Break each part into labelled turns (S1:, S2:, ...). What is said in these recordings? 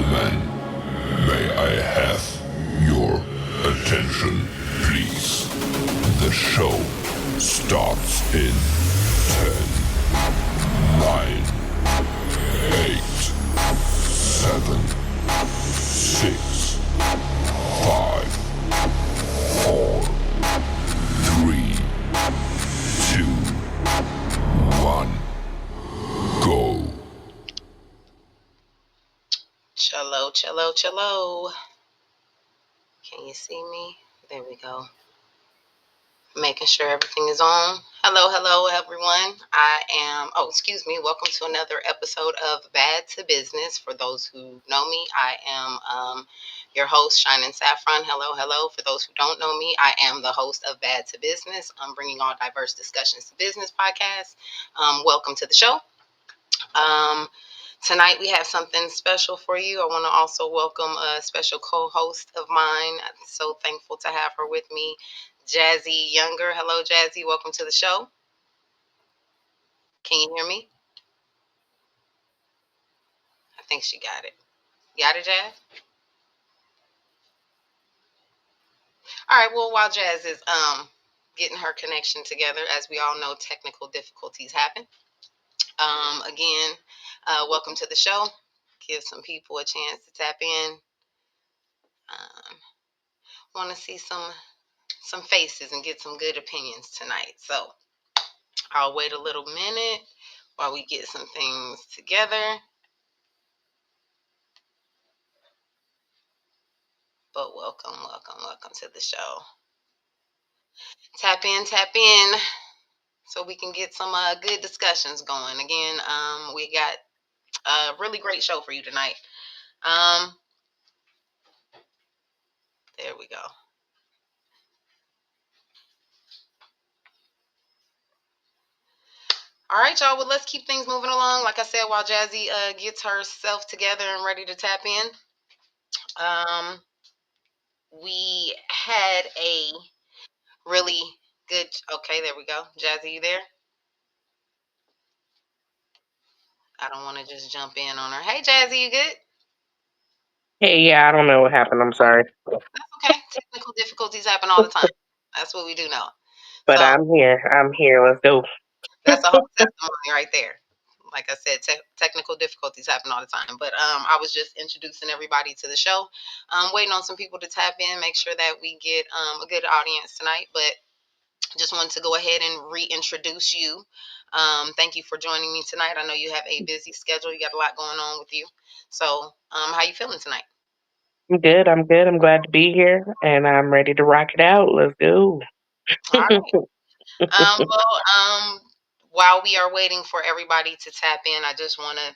S1: gentlemen, may I have your attention, please? The show starts in 10, 9, 8, 7, 6, 5, 4, 3, 2, 1, go.
S2: Cello, cello, cello. Can you see me? There we go. Making sure everything is on. Hello, hello, everyone. Excuse me. Welcome to another episode of Bad to Business. For those who know me, I am your host, Shynen Saffron. Hello, hello. For those who don't know me, I am the host of Bad to Business. I'm bringing all diverse discussions to business podcasts. Welcome to the show. Um, Tonight we have something special for you. I want to also welcome a special co-host of mine. I'm so thankful to have her with me, Jazzy Younger. Hello, Jazzy. Welcome to the show. Can you hear me? I think she got it. Got it, Jazz? All right. Well, while Jazz is getting her connection together, as we all know, technical difficulties happen. Again, welcome to the show. Give some people a chance to tap in. Want to see some faces and get some good opinions tonight. So I'll wait a little minute while we get some things together. But welcome, welcome, welcome to the show. Tap in, so we can get some good discussions going. Again, we got a really great show for you tonight. Um, there we go. All right, y'all. Well, let's keep things moving along. Like I said, while Jazzy gets herself together and ready to tap in, um, we had a really good. Okay, there we go. Jazzy, you there? I don't want to just jump in on her. Hey, Jazzy, you good?
S3: Hey, yeah, I don't know what happened. I'm sorry,
S2: That's okay. Technical difficulties happen all the time. That's what we do know.
S3: but
S2: So
S3: I'm here. I'm here. Let's go.
S2: that's a whole testimony right there. Like I said, technical difficulties happen all the time. But I was just introducing everybody to the show. Waiting on some people to tap in, make sure that we get a good audience tonight. But just wanted to go ahead and reintroduce you. Thank you for joining me tonight. I know you have a busy schedule. You got a lot going on with you. So how you feeling tonight?
S3: I'm good. I'm good. I'm glad to be here, and I'm ready to rock it out. Let's go.
S2: All right. While we are waiting for everybody to tap in, I just want to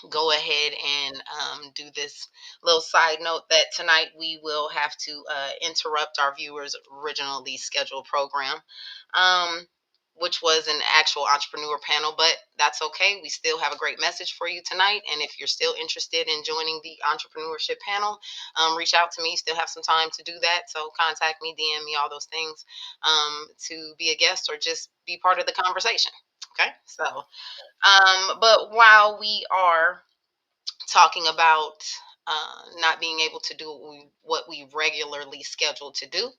S2: go ahead and do this little side note that tonight we will have to interrupt our viewers' originally scheduled program, um, which was an actual entrepreneur panel, but that's okay. We still have a great message for you tonight. And if you're still interested in joining the entrepreneurship panel, reach out to me. Still have some time to do that. So contact me, DM me, all those things to be a guest or just be part of the conversation. Okay. But while we are talking about not being able to do what we regularly scheduled to do,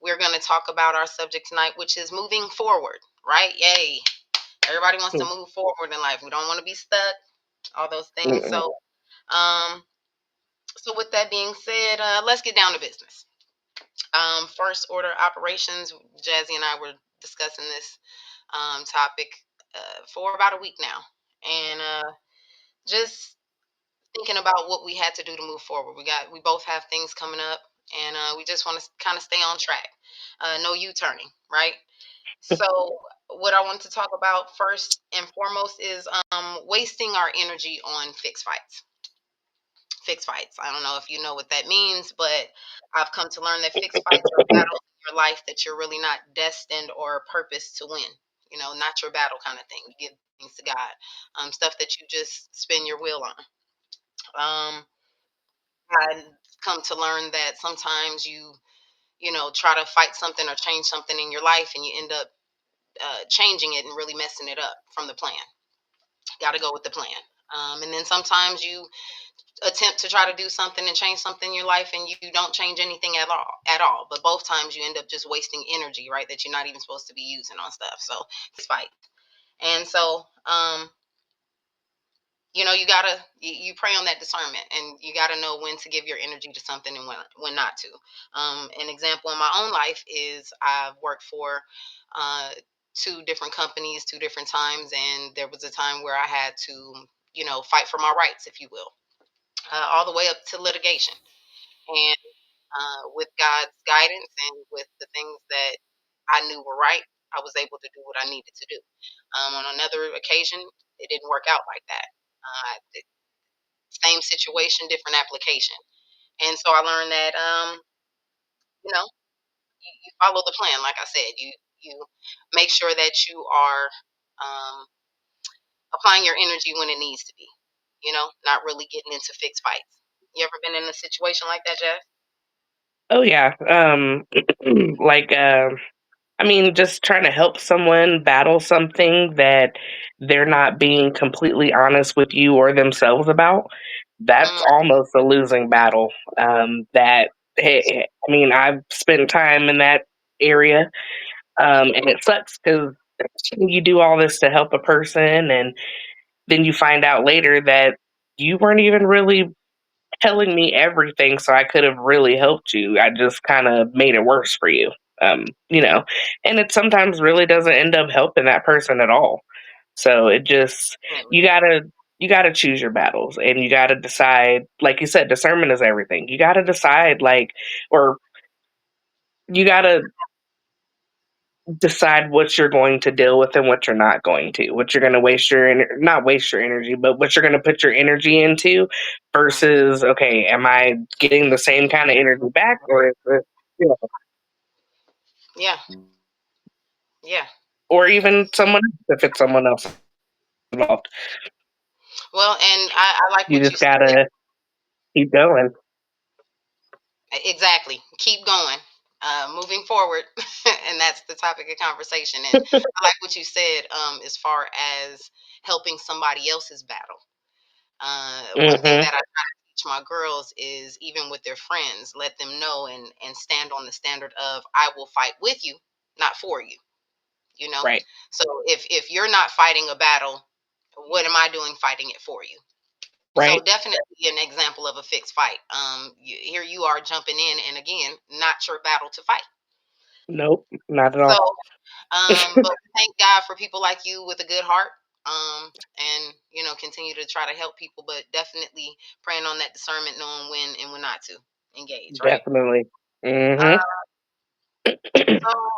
S2: we're going to talk about our subject tonight, which is moving forward, right? Yay. Everybody wants to move forward in life. We don't want to be stuck, all those things.
S3: Mm-mm.
S2: So with that being said, let's get down to business. First order operations, Jazzy and I were discussing this topic for about a week now. And just thinking about what we had to do to move forward. We both have things coming up, and we just want to kind of stay on track. No U-turning, right? So what I want to talk about first and foremost is wasting our energy on fixed fights. Fixed fights. I don't know if you know what that means, but I've come to learn that fixed fights are battles in your life that you're really not destined or purposed to win. Not your battle kind of thing. You give things to God, stuff that you just spin your wheel on. Um, I come to learn that sometimes you try to fight something or change something in your life, and you end up changing it and really messing it up from the plan. Got to go with the plan. And then sometimes you attempt to try to do something and change something in your life, and you don't change anything at all. But both times you end up just wasting energy, right? That you're not even supposed to be using on stuff. So it's fight. And so, you gotta you pray on that discernment, and you gotta know when to give your energy to something and when not to. An example in my own life is I've worked for uh, two different companies, two different times, and there was a time where I had to, fight for my rights, if you will, all the way up to litigation. And with God's guidance and with the things that I knew were right, I was able to do what I needed to do. On another occasion, it didn't work out like that. Same situation, different application. And so I learned that, you follow the plan. Like I said, you make sure that you are um, applying your energy when it needs to be. Not really getting into fixed fights. You ever been in a situation like that, Jeff?
S3: Oh yeah. Like I mean, just trying to help someone battle something that they're not being completely honest with you or themselves about. That's
S2: Mm,
S3: almost a losing battle. That hey, I mean, I've spent time in that area, and it sucks because you do all this to help a person, and then you find out later that you weren't even really telling me everything so I could have really helped you. I just kind of made it worse for you. You know, and it sometimes really doesn't end up helping that person at all. So it just
S2: definitely.
S3: you gotta you gotta choose your battles and you gotta decide, like you said, discernment is everything. You gotta decide or you gotta decide what you're going to deal with and what you're not going to. What you're going to not waste your energy, but what you're going to put your energy into
S2: Mm,
S3: versus, okay, am I getting the same kind of energy back or is it, you know,
S2: yeah, yeah.
S3: or even someone else, if it's someone else involved.
S2: Well, and I like
S3: You
S2: what you
S3: just
S2: said.
S3: gotta keep going.
S2: Exactly. Keep going. Moving forward, and that's the topic of conversation. And I like what you said, as far as helping somebody else's battle. One thing
S3: Mhm.
S2: that I try to teach my girls is, even with their friends, let them know and stand on the standard of, I will fight with you, not for you. You know.
S3: Right.
S2: So if you're not fighting a battle, what am I doing fighting it for you? So
S3: Right.
S2: definitely an example of a fixed fight. Here you are jumping in, and again, not your battle to fight.
S3: Nope. Not at
S2: So,
S3: all.
S2: but thank God for people like you with a good heart. And continue to try to help people, but definitely praying on that discernment, knowing when and when not to engage. Right.
S3: Definitely. Mhm.
S2: Uh, so,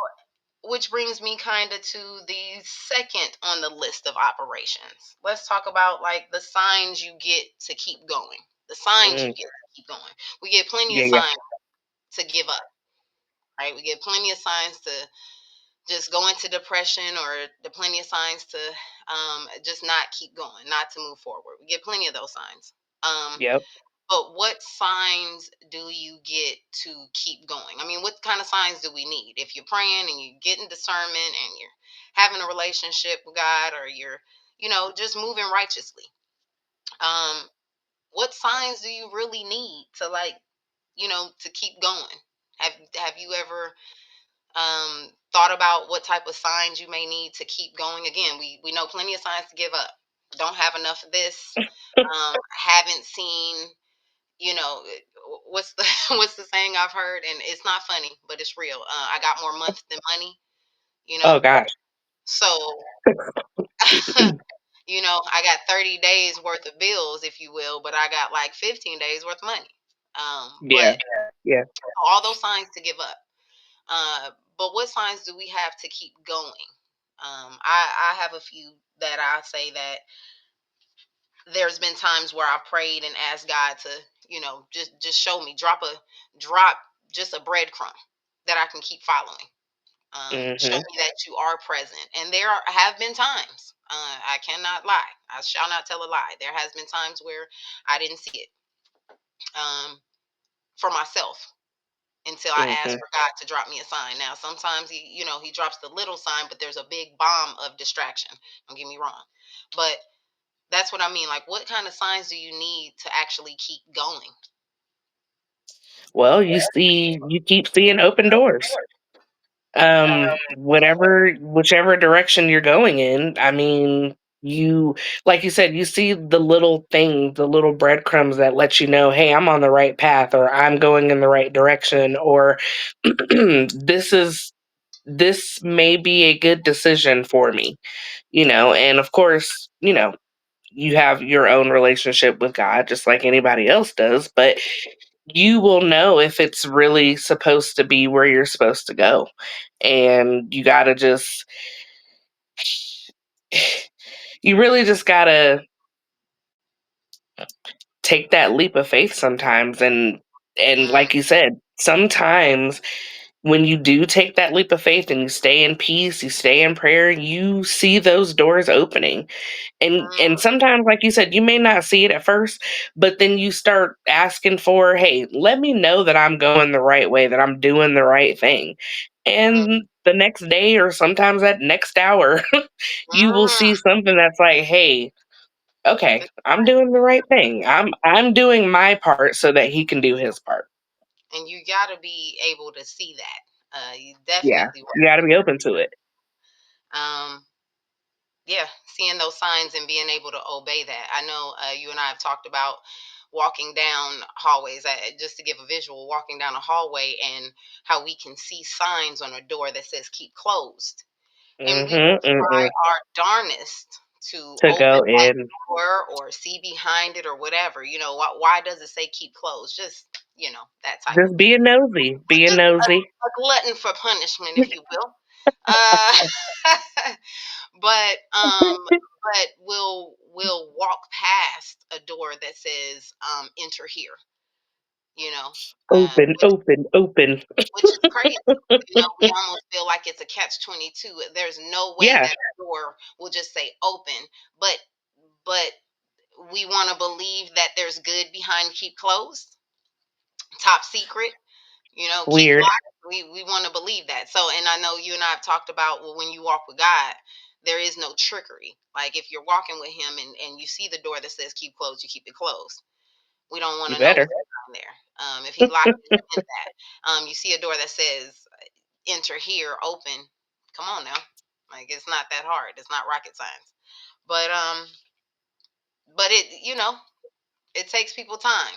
S2: which brings me kind of to the second on the list of operations. Let's talk about, like, the signs you get to keep going. The signs you
S3: Mm.
S2: get to keep going. We get plenty of
S3: Yeah, yeah.
S2: signs to give up, right? We get plenty of signs to just go into depression, or the plenty of signs to just not keep going, not to move forward. We get plenty of those signs. Um,
S3: Yep.
S2: but what signs do you get to keep going? I mean, what kind of signs do we need? If you're praying and you're getting discernment and you're having a relationship with God, or you're, just moving righteously, um, what signs do you really need to, like, to keep going? Have you ever thought about what type of signs you may need to keep going? Again, we know plenty of signs to give up. Don't have enough of this. Haven't seen, what's the what's the saying I've heard, and it's not funny, but it's real. I got more months than money. You know,
S3: Oh gosh.
S2: so I got 30 days worth of bills, if you will, but I got like 15 days worth of money.
S3: Yeah.
S2: But
S3: Yeah.
S2: all those signs to give up. But what signs do we have to keep going? I have a few that I say that there's been times where I prayed and asked God to, just show me, drop just a breadcrumb that I can keep following. Show
S3: Mhm.
S2: me that you are present. And have been times, I cannot lie. I shall not tell a lie. There has been times where I didn't see it, um, for myself, until I ask
S3: Mhm.
S2: for God to drop me a sign. Now, sometimes he drops the little sign, but there's a big bomb of distraction. Don't get me wrong, but That's what I mean. Like, what kind of signs do you need to actually keep going?
S3: Well, you keep seeing open doors. Whatever, whichever direction you're going in, I mean, like you said, you see the little thing, the little breadcrumbs that let you know, hey, I'm on the right path, or I'm going in the right direction, or this is this may be a good decision for me, and of course, you have your own relationship with God just like anybody else does, but you will know if it's really supposed to be where you're supposed to go. And you really just gotta take that leap of faith sometimes. And
S2: Mm,
S3: like you said, sometimes when you do take that leap of faith and you stay in peace, you stay in prayer, you see those doors opening. And
S2: mm,
S3: sometimes, like you said, you may not see it at first, but then you start asking for, hey, let me know that I'm going the right way, that I'm doing the right thing.
S2: mm,
S3: And the next day, or sometimes that next hour, you will see
S2: mm.
S3: something that's like, hey, okay,
S2: It's
S3: I'm
S2: fine.
S3: doing the right thing. I'm doing my part so that he can do his part.
S2: And you got to be able to see that. You
S3: Yeah.
S2: definitely want
S3: You
S2: to
S3: gotta
S2: see
S3: be open to it.
S2: that. Yeah, seeing those signs and being able to obey that. I know you and I have talked about walking down hallways. Just to give a visual, walking down a hallway and how we can see signs on a door that says "keep closed," and we will try
S3: Mm-hmm.
S2: our darnest to
S3: To
S2: open
S3: go
S2: that
S3: in.
S2: door or see behind it or whatever. Why does it say "keep closed"? Just that type of
S3: Just being nosy. Being
S2: just
S3: nosy.
S2: a glutton for punishment, if you will. Uh, but we'll walk past a door that says enter here, you know,
S3: Open,
S2: which
S3: open, open.
S2: is crazy. We almost feel like it's a catch 22. There's no way
S3: Yeah,
S2: that door will just say open, but but we want to believe that there's good behind keep closed, top secret. Keep
S3: weird.
S2: locked. We want to believe that. So, and I know you and I have talked about, well, when you walk with God, there is no trickery. Like if you're walking with Him and you see the door that says keep closed, you keep it closed. We don't want
S3: You
S2: to know
S3: better.
S2: what's behind there. If He locked it, He meant that. You see a door that says enter here, open. Come on now, like it's not that hard. It's not rocket science. But it takes people time.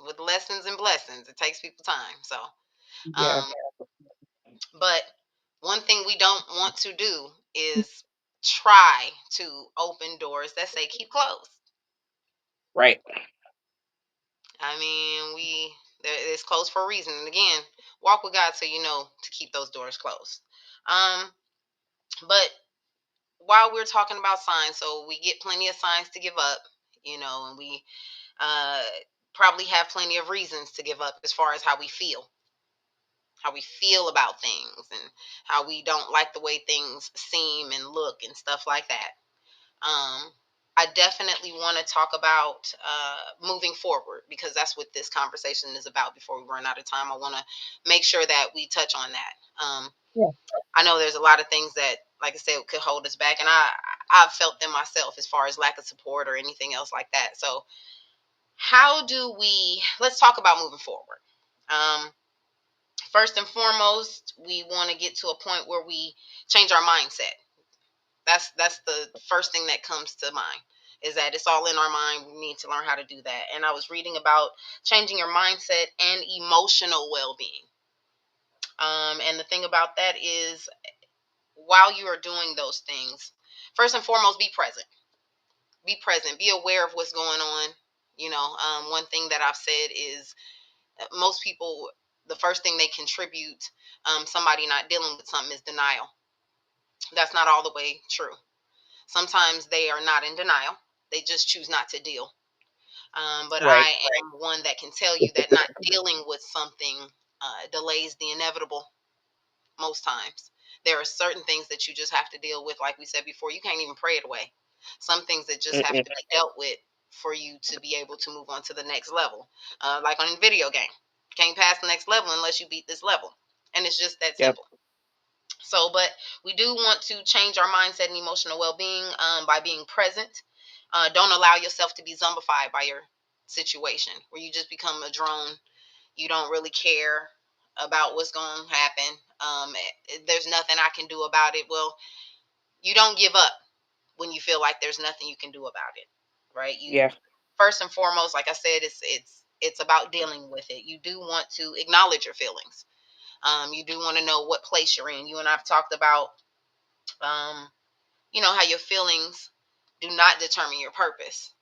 S2: With lessons and blessings, it takes people time. So,
S3: Yeah,
S2: um, but one thing we don't want to do is try to open doors that say keep closed.
S3: right.
S2: I mean, it's closed for a reason. And again, walk with God so you know to keep those doors closed. Um, but while we're talking about signs, so we get plenty of signs to give up, and we uh, probably have plenty of reasons to give up as far as how we feel about things, and how we don't like the way things seem and look and stuff like that. Um, I definitely want to talk about moving forward because that's what this conversation is about. Before we run out of time, I want to make sure that we touch on that.
S3: Yeah.
S2: I know there's a lot of things that, like I said, could hold us back, and I've felt them myself as far as lack of support or anything else like that. So, how do we? Let's talk about moving forward. Um, First and foremost, we want to get to a point where we change our mindset. That's the first thing that comes to mind, is that it's all in our mind. We need to learn how to do that. And I was reading about changing your mindset and emotional well-being. And the thing about that is, while you are doing those things, first and foremost, be present. Be present. Be aware of what's going on. One thing that I've said is most people, the first thing they contribute somebody not dealing with something is denial. That's not all the way true. Sometimes they are not in denial. They just choose not to deal. But
S3: Right.
S2: I am one that can tell you that not dealing with something delays the inevitable most times. There are certain things that you just have to deal with. Like we said before, you can't even pray it away. Some things that just have
S3: Mm-mm.
S2: to be dealt with for you to be able to move on to the next level. Like on a video game, can't pass the next level unless you beat this level. And it's just that
S3: Yep.
S2: simple. So, but we do want to change our mindset and emotional well being by being present. Don't allow yourself to be zombified by your situation, where you just become a drone. You don't really care about what's going to happen. There's nothing I can do about it. Well, you don't give up when you feel like there's nothing you can do about it, right? You
S3: Yeah.
S2: first and foremost, like I said, it's about dealing with it. You do want to acknowledge your feelings. You do want to know what place you're in. You and I've talked about, um, how your feelings do not determine your purpose.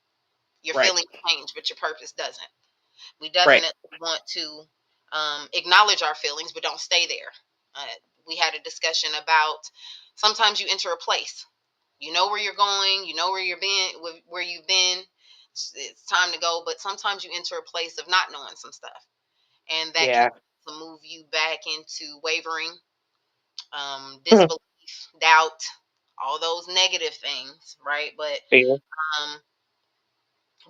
S2: Your
S3: Right.
S2: feelings change, but your purpose doesn't. We
S3: Right.
S2: definitely want to acknowledge our feelings, but don't stay there. We had a discussion about sometimes you enter a place. You know where you're going. You know where you've been. Where you've been. It's time to go. But sometimes you enter a place of not knowing some stuff, and that can
S3: Yeah.
S2: move you back into wavering, disbelief, doubt, all those negative things, right? But
S3: Fear.
S2: um,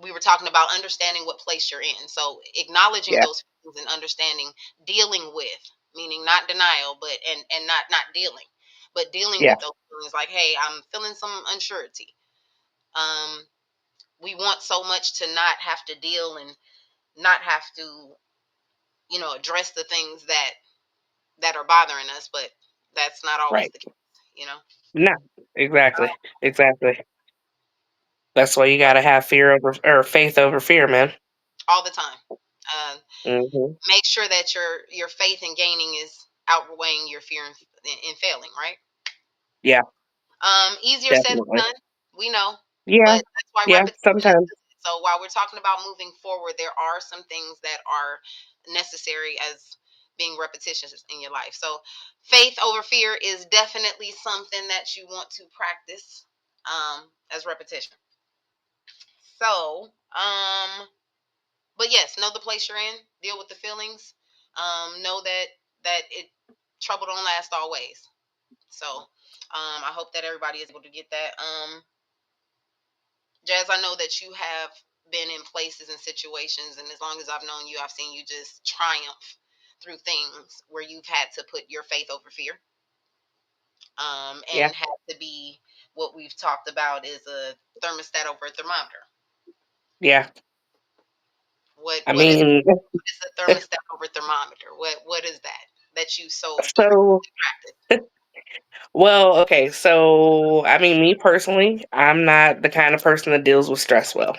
S2: we were talking about understanding what place you're in. So acknowledging
S3: Yeah.
S2: those feelings and understanding, dealing with, meaning not denial, but and not dealing, but dealing
S3: Yeah.
S2: with those feelings. Like, hey, I'm feeling some unsurety. Um, we want so much to not have to deal and not have to, address the things that are bothering us, but that's not always
S3: Right.
S2: the case, you know.
S3: No. Exactly.
S2: Uh,
S3: Exactly. That's why you
S2: but
S3: gotta have fear over or faith over fear, man.
S2: all the time. Uh,
S3: Hmm.
S2: Make sure that your faith in gaining is outweighing your fear in failing, right?
S3: Yeah.
S2: Easier said than
S3: Definitely.
S2: done, we know,
S3: Yeah.
S2: but that's why
S3: Yeah.
S2: repetition is
S3: Sometimes.
S2: good. So while we're talking about moving forward, there are some things that are necessary as being repetitious in your life. So faith over fear is definitely something that you want to practice as repetition. So, but yes, know the place you're in, deal with the feelings, know that it trouble don't last always. So, I hope that everybody is able to get that. Jazz, I know that you have been in places and situations, and as long as I've known you, I've seen you just triumph through things where you've had to put your faith over fear,
S3: Yeah.
S2: and had to be what we've talked about is a thermostat over a thermometer.
S3: Yeah.
S2: What
S3: I
S2: what is
S3: mean,
S2: what is a thermostat over thermometer? What is that you so
S3: so
S2: practice?
S3: well, okay, so I mean, me personally, I'm not the kind of person that deals with stress well.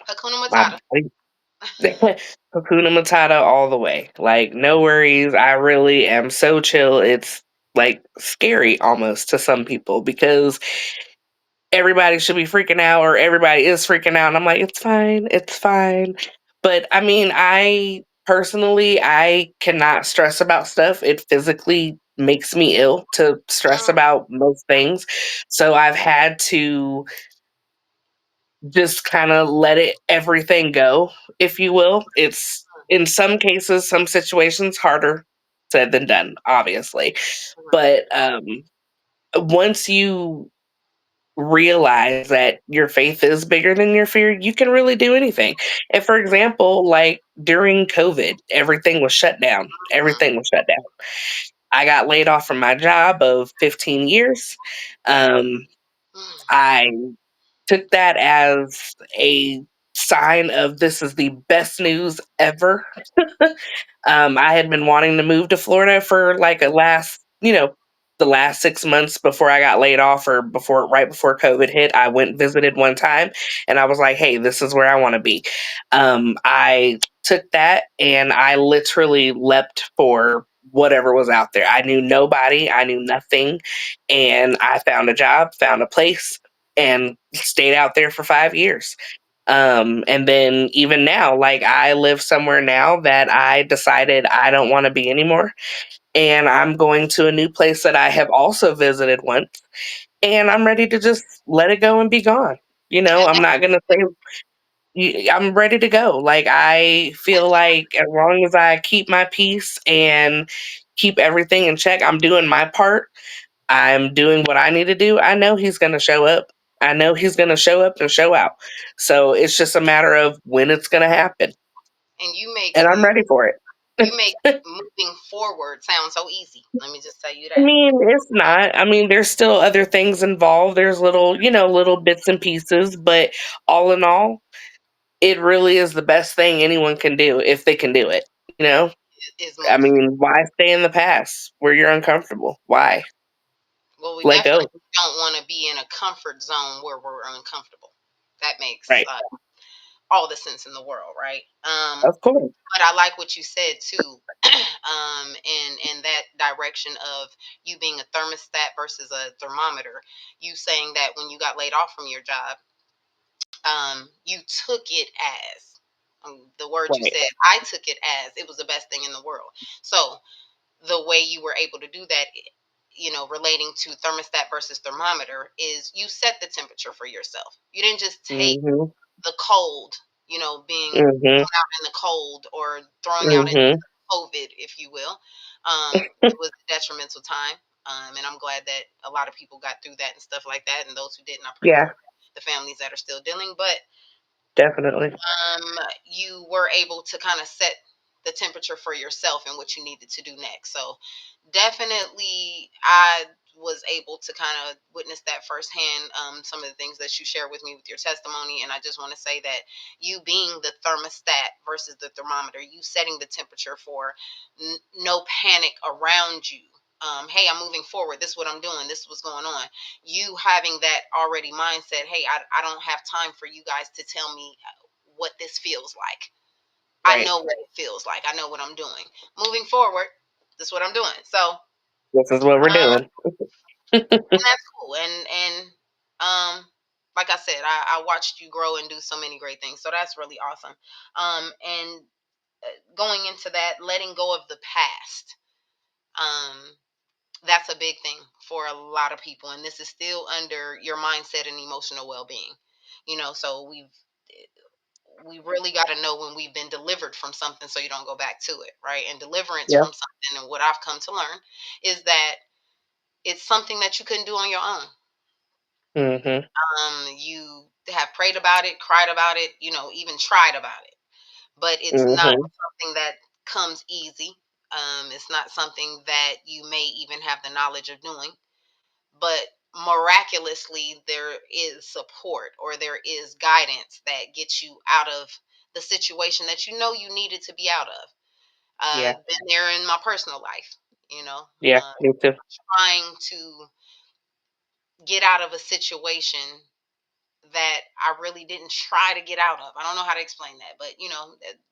S2: Hakuna
S3: My
S2: Matata.
S3: body, Hakuna Matata all the way. Like, no worries. I really am so chill. It's like scary almost to some people because everybody should be freaking out or everybody is freaking out. And I'm like, it's fine. It's fine. But I mean, I personally, I cannot stress about stuff. It physically makes me ill to stress
S2: Mm,
S3: about most things. So I've had to just kind of let it everything go, if you will. It's in some cases, some situations harder said than done, obviously.
S2: mhm,
S3: But once you realize that your faith is bigger than your fear, you can really do anything. And for example, like during COVID, everything was shut down.
S2: mhm,
S3: Everything was shut down. I got laid off from my job of 15 years. Um,
S2: mm,
S3: I took that as a sign of this is the best news ever. I had been wanting to move to Florida for like the last 6 months before I got laid off or right before COVID hit. I went and visited one time and I was like, hey, this is where I want to be. I took that and I literally leapt for whatever was out there. I knew nobody, I knew nothing. And I found a job, found a place, and stayed out there for 5 years. And then even now, like I live somewhere now that I decided I don't want to be anymore. And I'm going to a new place that I have also visited once. And I'm ready to just let it go and be gone. I'm not going to say I'm ready to go. Like I feel like as long as I keep my peace and keep everything in check, I'm doing my part. I'm doing what I need to do. I know he's going to show up. I know he's going to show up and show out. So it's just a matter of when it's going to happen.
S2: and you make
S3: And I'm ready for it.
S2: You make moving forward sound so easy. Let me just tell you
S3: I
S2: that.
S3: mean, it's not. I mean, there's still other things involved. There's little, little bits and pieces, but all in all, it really is the best thing anyone can do if they can do it. You know,
S2: Is
S3: I
S2: move.
S3: mean, why stay in the past where you're uncomfortable? Why
S2: Well, we
S3: let
S2: definitely
S3: go?
S2: don't want to be in a comfort zone where we're uncomfortable. That makes
S3: Right.
S2: all the sense in the world, right?
S3: Of course.
S2: But I like what you said too, in that direction of you being a thermostat versus a thermometer. You saying that when you got laid off from your job, you took it as the word you
S3: Right.
S2: said. I took it as it was the best thing in the world. So the way you were able to do that, relating to thermostat versus thermometer, is you set the temperature for yourself. You didn't just take
S3: Mhm.
S2: the cold, being
S3: Mhm.
S2: thrown out in the cold or throwing out into
S3: Mhm.
S2: COVID, if you will. It was a detrimental time. And I'm glad that a lot of people got through that and stuff like that. And those who didn't, I pray
S3: Yeah.
S2: for the families that are still dealing. But
S3: Definitely.
S2: you were able to kind of set the temperature for yourself and what you needed to do next. So definitely, I was able to kind of witness that firsthand. Some of the things that you share with me with your testimony, and I just want to say that you being the thermostat versus the thermometer, you setting the temperature for no panic around you. Hey, I'm moving forward. This is what I'm doing. This is what's going on. You having that already mindset. Hey, I don't have time for you guys to tell me what this feels like. I
S3: Right.
S2: know what it feels like. I know what I'm doing. Moving forward, this is what I'm doing. So,
S3: This is what we're doing.
S2: and that's cool. And like I said, I watched you grow and do so many great things. So that's really awesome. And going into that, letting go of the past. That's a big thing for a lot of people, and this is still under your mindset and emotional well-being. So we really got to know when we've been delivered from something so you don't go back to it, right? And deliverance
S3: Yeah.
S2: from something, and what I've come to learn is that it's something that you couldn't do on your own.
S3: Mhm.
S2: You have prayed about it, cried about it, even tried about it, but it's not
S3: Mhm.
S2: something that comes easy. It's not something that you may even have the knowledge of doing, but miraculously there is support or there is guidance that gets you out of the situation that you needed to be out of.
S3: Yeah.
S2: I've been there in my personal life,
S3: Yeah. Me too.
S2: trying to get out of a situation that I really didn't try to get out of. I don't know how to explain that, but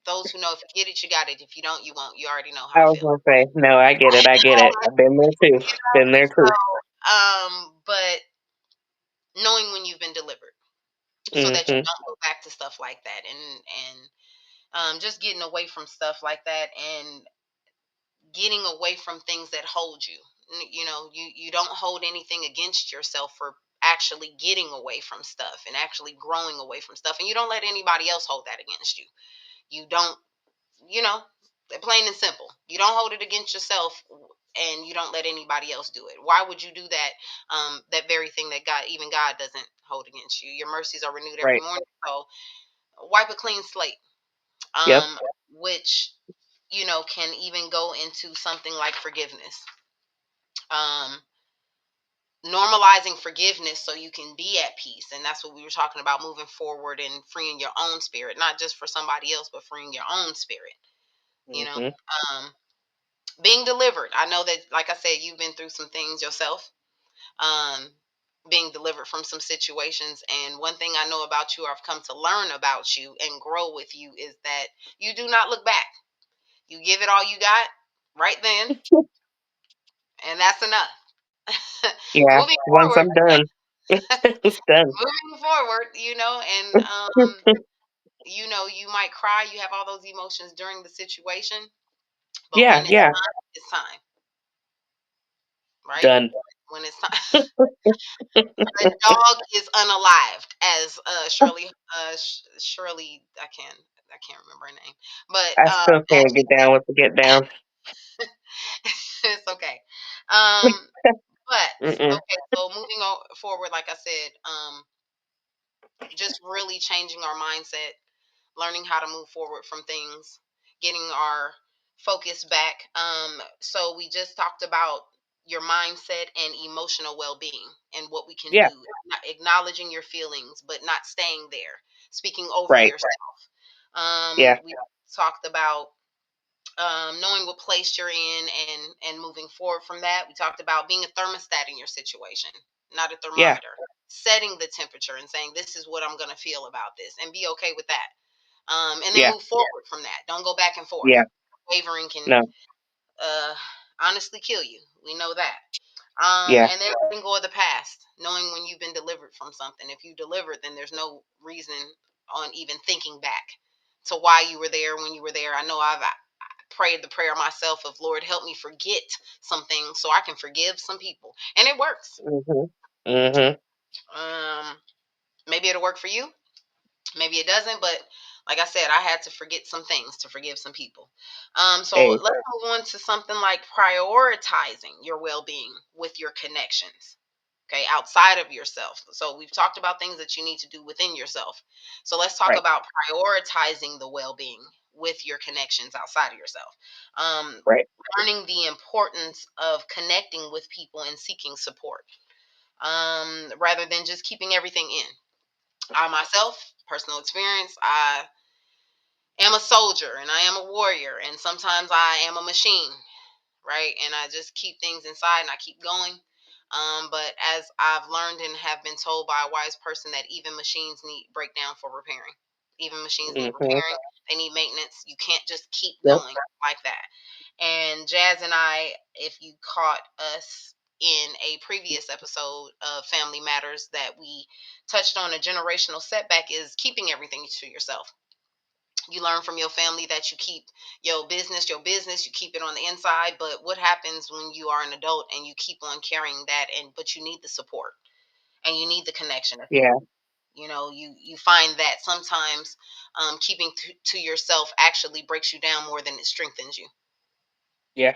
S2: those who know, if you get it, you got it. If you don't, you won't. You already know how
S3: I
S2: I
S3: was
S2: feel.
S3: gonna say, no, I get it. I get it. I've been there too. Been there too.
S2: But knowing when you've been delivered, so that you
S3: Mhm.
S2: don't go back to stuff like that, and just getting away from stuff like that, and getting away from things that hold you. You don't hold anything against yourself for actually getting away from stuff and actually growing away from stuff, and you don't let anybody else hold that against you. You don't, you know plain and simple, you don't hold it against yourself, and you don't let anybody else do it. Why would you do that? That very thing that God doesn't hold against you. Your mercies are renewed every
S3: Right.
S2: morning. So wipe a clean slate.
S3: Yep.
S2: Which can even go into something like forgiveness. um Normalizing forgiveness so you can be at peace, and that's what we were talking about, moving forward and freeing your own spirit, not just for somebody else, but freeing your own spirit. you know
S3: Mhm.
S2: um Being delivered, I know that, like I said, you've been through some things yourself. um Being delivered from some situations, and one thing I know about you, or I've come to learn about you and grow with you, is that you do not look back. You give it all you got right then, and that's enough.
S3: Yeah.
S2: Moving
S3: Once
S2: forward,
S3: I'm done, it's done.
S2: moving forward, and you might cry, you have all those emotions during the situation, but when
S3: Yeah. Yeah.
S2: it's time, right?
S3: Done.
S2: When it's time, the dog is unalived, as Shirley, I can't remember her name, but
S3: I still can't
S2: actually
S3: get down with the get down.
S2: it's okay. Um, but
S3: Mm-mm.
S2: okay, so moving forward, like I said, just really changing our mindset, learning how to move forward from things, getting our focus back. So we just talked about your mindset and emotional well-being and what we can
S3: Yeah.
S2: do. Acknowledging your feelings, but not staying there. Speaking over
S3: Right.
S2: yourself.
S3: Yeah.
S2: We talked about knowing what place you're in and moving forward from that. We talked about being a thermostat in your situation, not a
S3: Yeah.
S2: thermometer. Setting the temperature and saying this is what I'm going to feel about this, and be okay with that. And then
S3: Yeah.
S2: move forward from that. Don't go back and forth.
S3: Yeah.
S2: Wavering can
S3: No.
S2: uh, honestly kill you. We know that.
S3: Yeah.
S2: And then letting go of the past, knowing when you've been delivered from something. If you delivered, then there's no reason on even thinking back to why you were there when you were there. I know I prayed the prayer myself of Lord, help me forget something so I can forgive some people, and it works.
S3: Mhm. Mhm.
S2: Um, Maybe it'll work for you. Maybe it doesn't, but like I said, I had to forget some things to forgive some people. So
S3: Hey.
S2: let's move on to something like prioritizing your well-being with your connections. Okay, outside of yourself. So we've talked about things that you need to do within yourself. So let's talk
S3: Right.
S2: about prioritizing the well-being with your connections outside of yourself. Um,
S3: Right.
S2: Learning the importance of connecting with people and seeking support, rather than just keeping everything in. I myself, personal experience, I am a soldier and I am a warrior, and sometimes I am a machine, right? And I just keep things inside and I keep going. But as I've learned and have been told by a wise person, that even machines need breakdown for repairing. Even machines need
S3: Mhm.
S2: repairing. They need maintenance. You can't just keep
S3: Yep.
S2: going like that. And Jazz and I, if you caught us in a previous episode of Family Matters, that we touched on a generational setback is keeping everything to yourself. You learn from your family that you keep your business, you keep it on the inside. But what happens when you are an adult and you keep on carrying that, and but you need the support and you need the connection of
S3: Yeah.
S2: people? You find that sometimes keeping to yourself actually breaks you down more than it strengthens you.
S3: Yeah.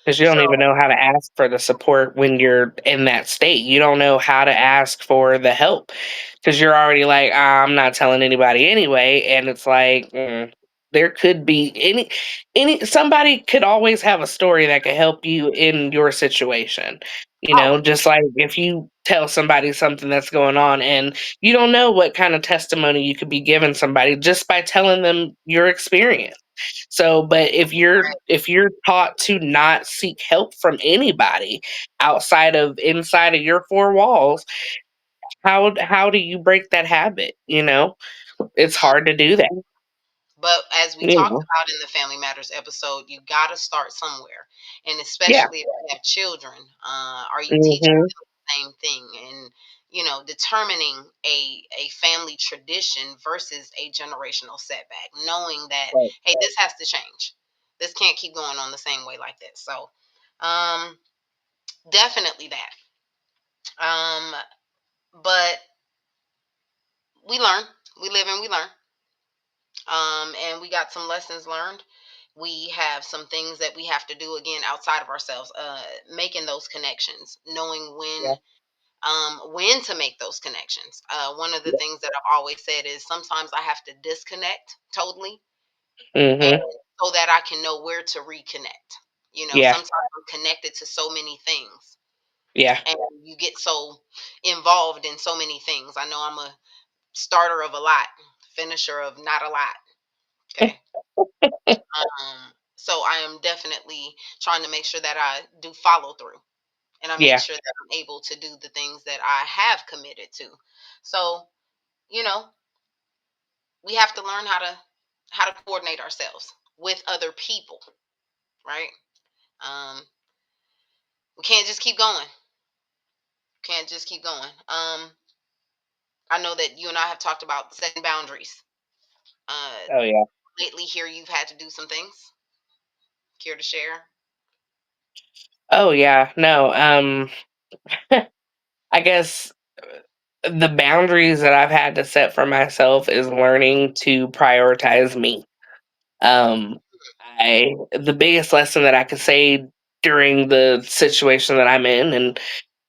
S3: Because you
S2: So
S3: don't even know how to ask for the support when you're in that state. You don't know how to ask for the help because you're already like, "Ah, I'm not telling anybody anyway." And it's like, there could be somebody could always have a story that could help you in your situation.
S2: always.
S3: Just like if you tell somebody something that's going on and you don't know what kind of testimony you could be giving somebody just by telling them your experience. So, but if you're taught to not seek help from anybody outside of inside of your four walls, how do you break that habit? It's hard to do that.
S2: But as we
S3: You
S2: talked
S3: know,
S2: about in the Family Matters episode, you got to start somewhere. And
S3: yeah.
S2: especially if you have children, are you teaching
S3: Hmm.
S2: them the same thing? And, determining a family tradition versus a generational setback, knowing that,
S3: Right.
S2: hey, this has to change. This can't keep going on the same way like this. So, um, definitely that. Um, but we learn, we live and we learn. And we got some lessons learned. We have some things that we have to do again outside of ourselves, making those connections, knowing
S3: Yeah.
S2: when to make those connections. One of the
S3: Yeah.
S2: things that I've always said is sometimes I have to disconnect totally, and
S3: Hmm.
S2: so that I can know where to reconnect.
S3: Yeah.
S2: Sometimes I'm connected to so many things,
S3: Yeah.
S2: and you get so involved in so many things. I know I'm a starter of a lot, finisher of not a lot. Okay. So I am definitely trying to make sure that I do follow through, and I make
S3: Yeah.
S2: sure that I'm able to do the things that I have committed to. So, you know, we have to learn how to coordinate ourselves with other people, right? Um, we can't just keep going. Can't just keep going. I know that you and I have talked about setting boundaries. Uh,
S3: Oh yeah.
S2: Lately here you've had to do some things. Care to share?
S3: Oh yeah. No. I guess the boundaries that I've had to set for myself is learning to prioritize me. Um, the biggest lesson that I could say during the situation that I'm in and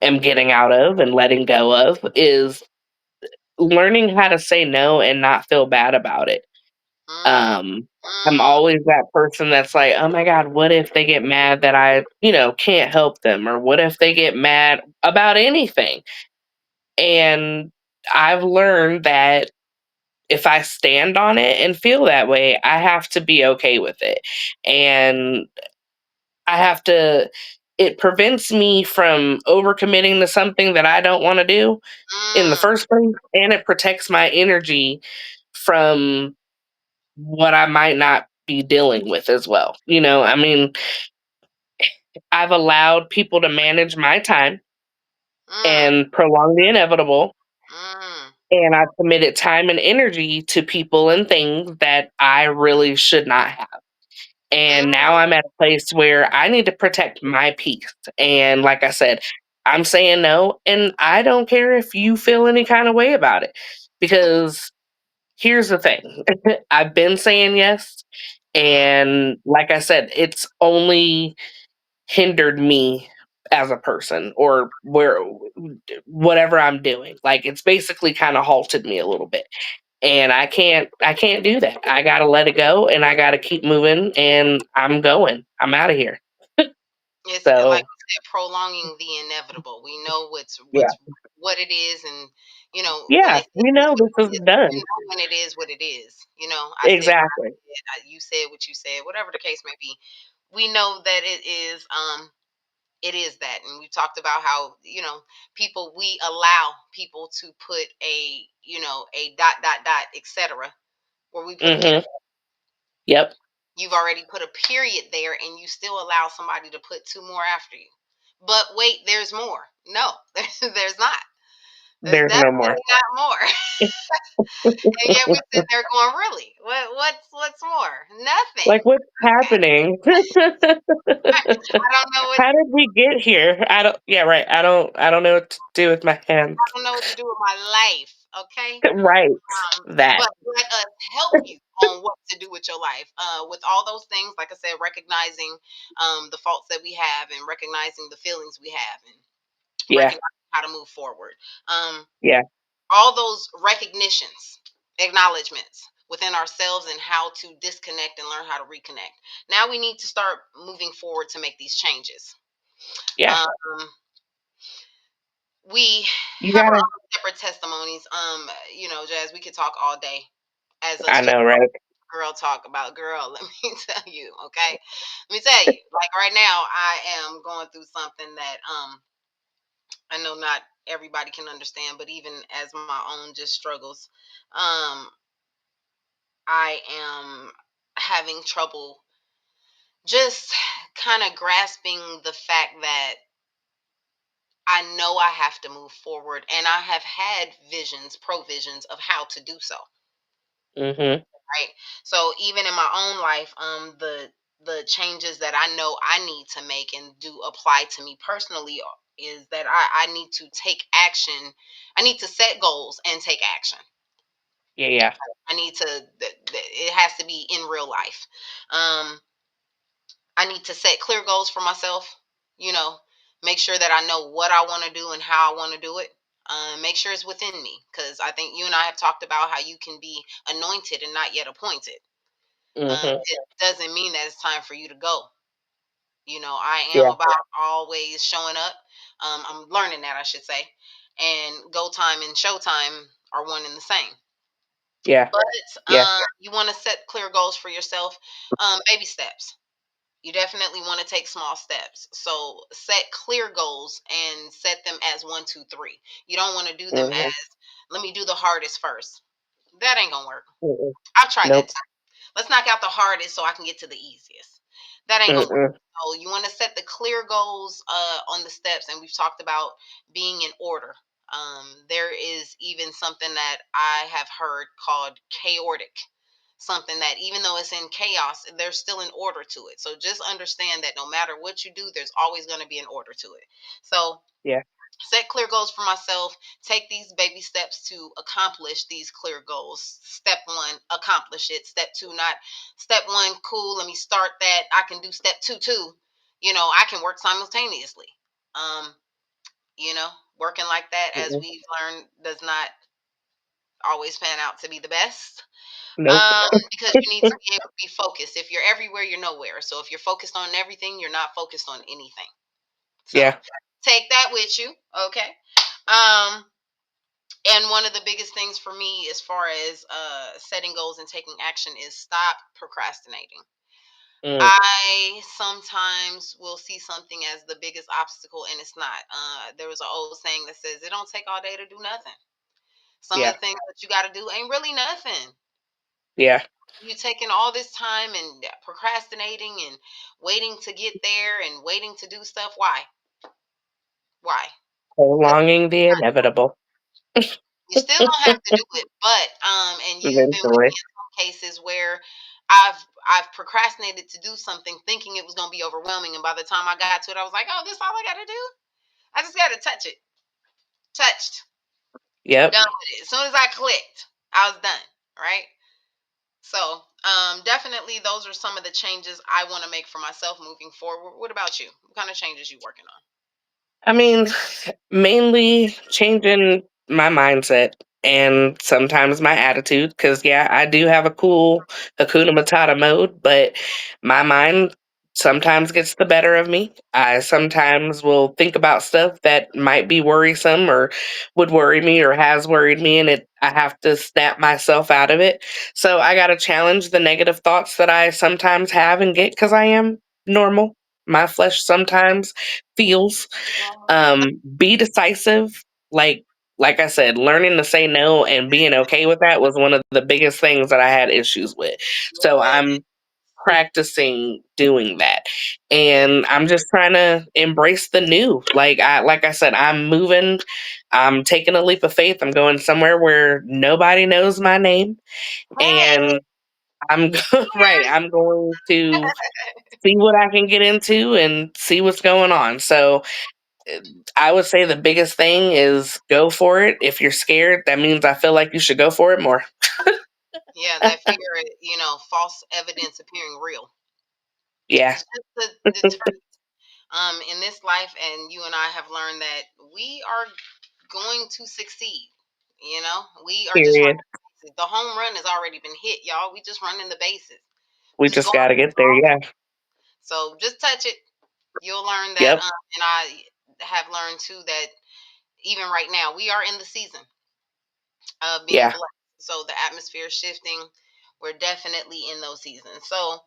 S3: am getting out of and letting go of is learning how to say no and not feel bad about it.
S2: Mm,
S3: Um, I'm
S2: Mm,
S3: always that person that's like, "Oh my god, what if they get mad that I, can't help them? Or what if they get mad about anything?" And I've learned that if I stand on it and feel that way, I have to be okay with it. And I have to it prevents me from overcommitting to something that I don't want to do in the
S2: mm,
S3: first place, and it protects my energy from what I might not be dealing with as well. I mean, I've allowed people to manage my time
S2: mm,
S3: and prolong the inevitable,
S2: mm,
S3: and I've committed time and energy to people and things that I really should not have. And now
S2: mm.
S3: I'm at a place where I need to protect my peace. And like I said, I'm saying no, and I don't care if you feel any kind of way about it. Because here's the thing, I've been saying yes.
S2: Mm.
S3: And like I said, it's only hindered me as a person or whatever I'm doing. Like it's basically kind of halted me a little bit. And I can't do that. I got to let it go and I got to keep moving and I'm going. I'm out of here.
S2: It's like
S3: So,
S2: you said, prolonging the inevitable. We know
S3: yeah.
S2: what it is, and when they
S3: Yeah,
S2: say
S3: we
S2: it is
S3: know
S2: what
S3: this
S2: it
S3: is
S2: is, you
S3: done.
S2: know when it is what it is. I said what I
S3: Exactly.
S2: said, you said what you said, whatever the case may be. We know that it is that, and we talked about how people we allow people to put a dot dot dot etc. where we put a period.
S3: Mhm. Yep.
S2: You've already put a period there, and you still allow somebody to put two more after you. But wait, there's more. No, there's not. There's
S3: There's no more.
S2: definitely not more. And yet we sit there going, really? What's more? Nothing.
S3: Like what's happening?
S2: I don't know what
S3: How did we get here? I don't Yeah, right. I don't know what to do with my hands.
S2: I don't know what to do with my life. Okay.
S3: Right. That.
S2: But let us help you on what to do with your life. With all those things, like I said, recognizing the faults that we have, and recognizing the feelings we have, and
S3: Yeah.
S2: recognizing how to move forward. Um,
S3: Yeah.
S2: all those recognitions, acknowledgments within ourselves, and how to disconnect and learn how to reconnect. Now we need to start moving forward to make these changes.
S3: Yeah.
S2: Um, we
S3: You
S2: have our
S3: gotta
S2: own separate testimonies. Jazz, we could talk all day as us
S3: I know,
S2: female
S3: right?
S2: girl talk about girl. Let me tell you, okay? Let me tell you. Like right now, I am going through something that I know not everybody can understand, but even as my own just struggles, um, I am having trouble just kind of grasping the fact that I know I have to move forward, and I have had provisions of how to do so.
S3: Mhm.
S2: Right. So even in my own life, the changes that I know I need to make and do apply to me personally is that I need to take action. I need to set goals and take action.
S3: Yeah, yeah.
S2: I need to. It has to be in real life. Um, I need to set clear goals for myself. You know, make sure that I know what I want to do and how I want to do it. Make sure it's within me, because I think you and I have talked about how you can be anointed and not yet appointed.
S3: Mhm.
S2: It doesn't mean that it's time for you to go. I am
S3: Yeah.
S2: about always showing up. I'm learning that, I should say. And go time and show time are one and the same.
S3: Yeah.
S2: But
S3: Yeah.
S2: you want to set clear goals for yourself, baby steps. You definitely want to take small steps. So set clear goals and set them as one, two, three. You don't want to do them
S3: Mhm.
S2: as, let me do the hardest first. That ain't gonna work.
S3: Mm-mm.
S2: I've tried that
S3: Nope.
S2: too. Let's knock out the hardest so I can get to the easiest. That ain't gonna work.
S3: Mm-mm.
S2: So you want to set the clear goals on the steps, and we've talked about being in order. There is even something that I have heard called chaotic. Something that even though it's in chaos, there's still an order to it. So just understand that no matter what you do, there's always going to be an order to it. So
S3: Yeah.
S2: set clear goals for myself, take these baby steps to accomplish these clear goals. Step one, accomplish it. Step two, not step one, cool, let me start that. I can do step two too. I can work simultaneously. um you know Working like that, as
S3: Mm-mm.
S2: we've learned, does not always pan out to be the best.
S3: Nope.
S2: Because you need to be able to be focused. If you're everywhere, you're nowhere. So if you're focused on everything, you're not focused on anything. So
S3: Yeah.
S2: take that with you, okay? Um, and one of the biggest things for me as far as setting goals and taking action is stop procrastinating.
S3: Mm,
S2: I sometimes will see something as the biggest obstacle, and it's not. There was an old saying that says, "It don't take all day to do nothing." Some of
S3: yeah.
S2: the things that you got to do ain't really nothing.
S3: Yeah.
S2: You taking all this time and procrastinating and waiting to get there and waiting to do stuff. Why? Why? Because
S3: Prolonging the inevitable
S2: you still don't have to do it, but and you've been with me
S3: eventually.
S2: in some cases where I've procrastinated to do something thinking it was gonna be overwhelming, and by the time I got to it, I was like, oh, this all I gotta do? I just gotta touch it. Touched.
S3: Yep.
S2: Done with it. As soon as I clicked, I was done. Right? So definitely those are some of the changes I want to make for myself moving forward. What about you? What kind of changes you working on?
S3: I mean, mainly changing my mindset and sometimes my attitude. Because, yeah, I do have a cool Hakuna Matata mode, but my mind sometimes gets the better of me. I sometimes will think about stuff that might be worrisome or would worry me or has worried me, and I have to snap myself out of it. So I got to challenge the negative thoughts that I sometimes have and get because I am normal. My flesh sometimes feels be decisive. Like like I said, learning to say no and being okay with that was one of the biggest things that I had issues with. So
S2: Yeah,
S3: I'm practicing doing that.
S2: yeah.
S3: And I'm just trying to embrace the new. Like I said, I'm moving, I'm taking a leap of faith. I'm going somewhere where nobody knows my name
S2: Hey,
S3: and I'm right. I'm going to see what I can get into and see what's going on. So I would say the biggest thing is go for it. If you're scared, that means I feel like you should go for it more.
S2: yeah, that fear, false evidence appearing real.
S3: Yeah,
S2: It's just the truth. In this life, and you and I have learned that we are going to succeed. We are just running
S3: period.
S2: the bases. The home run has already been hit, y'all. We just running the bases.
S3: We
S2: Just
S3: just
S2: going
S3: got to
S2: through
S3: get
S2: the
S3: there. Yeah.
S2: motions. So just touch it. You'll learn that.
S3: Yep.
S2: And I have learned too that even right now, we are in the season of being
S3: Yeah.
S2: blessed. So the atmosphere is shifting. We're definitely in those seasons. So,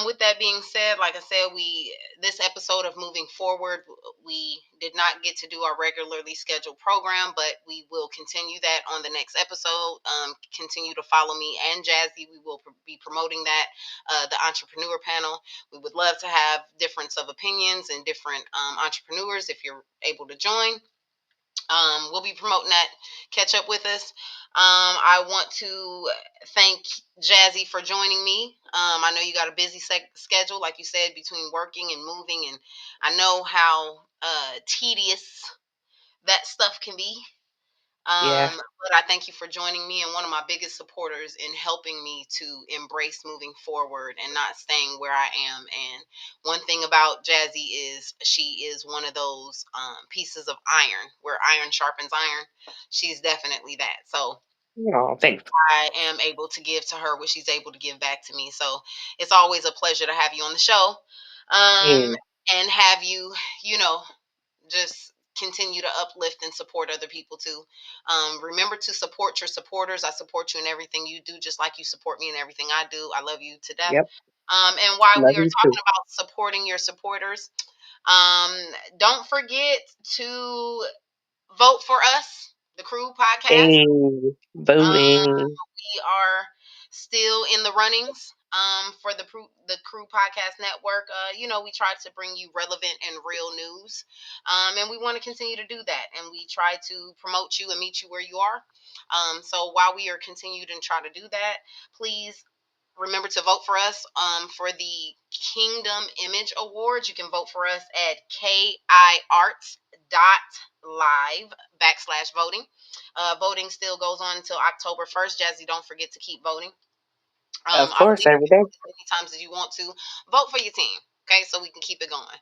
S2: with that being said, like I said, we this episode of moving forward, we did not get to do our regularly scheduled program, but we will continue that on the next episode. Continue to follow me and Jazzy. We will be promoting that the entrepreneur panel. We would love to have difference of opinions and different entrepreneurs if you're able to join. We'll be promoting that. Catch up with us. I want to thank Jazzy for joining me. I know you got a busy schedule, like you said, between working and moving, and I know how tedious that stuff can be.
S3: Yeah.
S2: But I thank you for joining me and one of my biggest supporters in helping me to embrace moving forward and not staying where I am. And one thing about Jazzy is she is one of those pieces of iron where iron sharpens iron. She's definitely that. So
S3: Oh, thanks.
S2: I am able to give to her what she's able to give back to me. So it's always a pleasure to have you on the show
S3: Mm,
S2: and have you, you know, just continue to uplift and support other people too. Remember to support your supporters. I support you in everything you do, just like you support me in everything I do. I love you to death.
S3: yep.
S2: And while we
S3: Love
S2: are
S3: you too.
S2: talking about supporting your supporters, um, don't forget to vote for us, the Crew Podcast.
S3: Hey, voting.
S2: We are still in the runnings for the Crew Podcast Network. We try to bring you relevant and real news, and we want to continue to do that. And we try to promote you and meet you where you are. So while we are continued and try to do that, please remember to vote for us for the Kingdom Image Awards. You can vote for us at kiarts.live/voting. Voting still goes on until October 1st. Jazzy, don't forget to keep voting.
S3: Of
S2: I
S3: course,
S2: believe you
S3: every
S2: can
S3: day.
S2: vote as many times as you want to. Vote for your team, okay, so we can keep it going.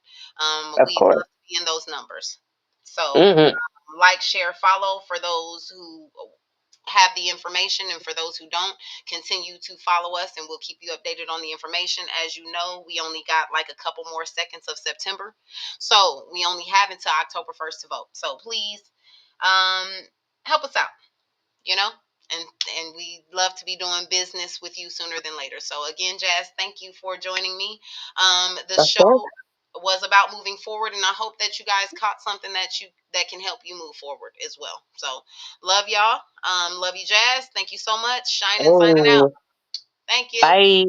S3: Of
S2: We
S3: course.
S2: love to be in those numbers. So,
S3: Hmm.
S2: like, share, follow for those who have the information, and for those who don't, continue to follow us and we'll keep you updated on the information. As you know, we only got like a couple more seconds of September, so we only have until October 1st to vote. So please um, help us out, you know, and we love to be doing business with you sooner than later. So again, Jazz, thank you for joining me. The
S3: Of course.
S2: show was about moving forward, and I hope that you guys caught something that can help you move forward as well. So love y'all. Love you, Jazz. Thank you so much. Shynen signing out.
S3: Oh,
S2: Thank you.
S3: bye.